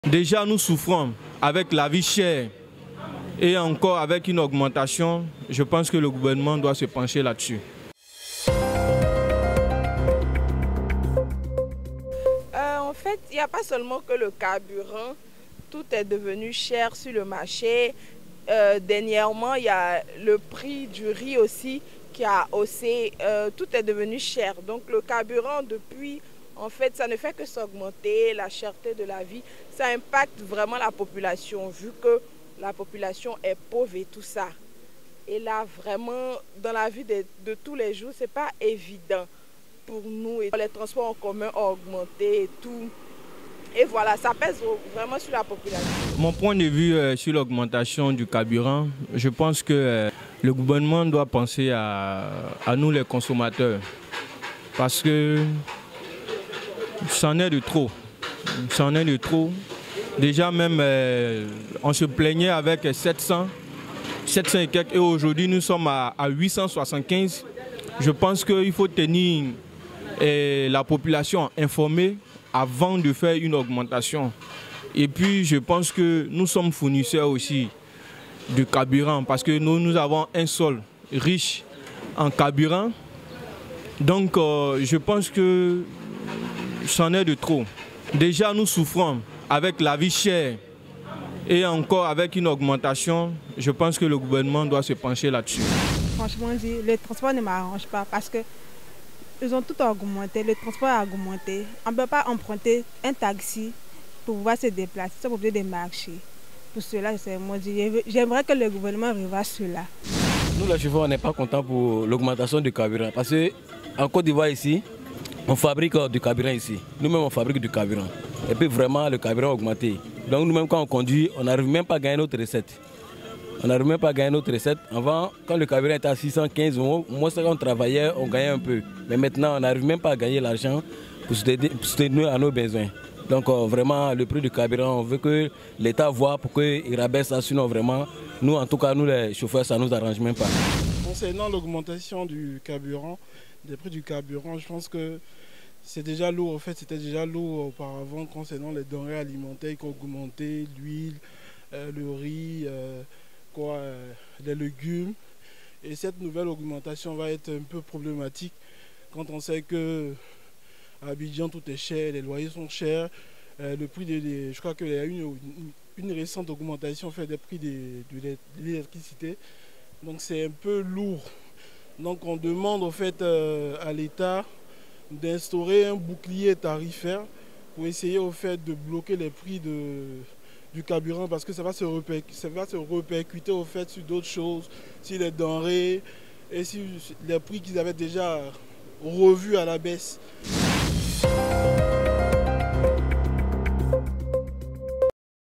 Déjà, nous souffrons avec la vie chère et encore avec une augmentation. Je pense que le gouvernement doit se pencher là-dessus. En fait, il n'y a pas seulement que le carburant. Tout est devenu cher sur le marché. Dernièrement, il y a le prix du riz aussi qui a haussé. Tout est devenu cher. Donc le carburant, depuis, en fait, ça ne fait que s'augmenter, la cherté de la vie. Ça impacte vraiment la population, vu que la population est pauvre et tout ça. Et là, vraiment, dans la vie de tous les jours, ce n'est pas évident pour nous. Les transports en commun ont augmenté et tout. Et voilà, ça pèse vraiment sur la population. Mon point de vue sur l'augmentation du carburant, je pense que le gouvernement doit penser à nous les consommateurs. Parce que c'en est de trop. C'en est de trop. Déjà même, on se plaignait avec 700 et quelques. Et aujourd'hui, nous sommes à 875. Je pense qu'il faut tenir la population informée avant de faire une augmentation. Et puis, je pense que nous sommes fournisseurs aussi de carburant parce que nous avons un sol riche en carburant. Donc, je pense que c'en est de trop. Déjà, nous souffrons avec la vie chère et encore avec une augmentation. Je pense que le gouvernement doit se pencher là-dessus. Franchement, le transport ne m'arrange pas parce que ils ont tout augmenté, le transport a augmenté. On ne peut pas emprunter un taxi pour pouvoir se déplacer, c'est pour des marchés. Pour cela, j'aimerais que le gouvernement revoie cela. Nous, les chauffeurs, on n'est pas contents pour l'augmentation du carburant. Parce qu'en Côte d'Ivoire, ici, on fabrique du carburant ici. Nous-mêmes, on fabrique du carburant. Et puis vraiment, le carburant a augmenté. Donc nous-mêmes, quand on conduit, on n'arrive même pas à gagner notre recette. On n'arrive même pas à gagner notre recette. Avant, quand le carburant était à 615 euros, moi, quand on travaillait, on gagnait un peu. Mais maintenant, on n'arrive même pas à gagner l'argent pour soutenir à nos besoins. Donc vraiment, le prix du carburant, on veut que l'État voit pour qu'il rabaisse ça. Sinon, vraiment, nous, en tout cas, nous, les chauffeurs, ça ne nous arrange même pas. Concernant l'augmentation du carburant, des prix du carburant, je pense que c'est déjà lourd. En fait, c'était déjà lourd auparavant concernant les denrées alimentaires qui ont augmenté, l'huile, le riz, les légumes. Et cette nouvelle augmentation va être un peu problématique quand on sait que à Abidjan tout est cher, les loyers sont chers. Le prix je crois qu'il y a une récente augmentation fait des prix de l'électricité. Donc c'est un peu lourd. Donc on demande en fait à l'État d'instaurer un bouclier tarifaire pour essayer au fait de bloquer les prix du carburant parce que ça va se répercuter au fait sur d'autres choses, sur les denrées et sur les prix qu'ils avaient déjà revus à la baisse.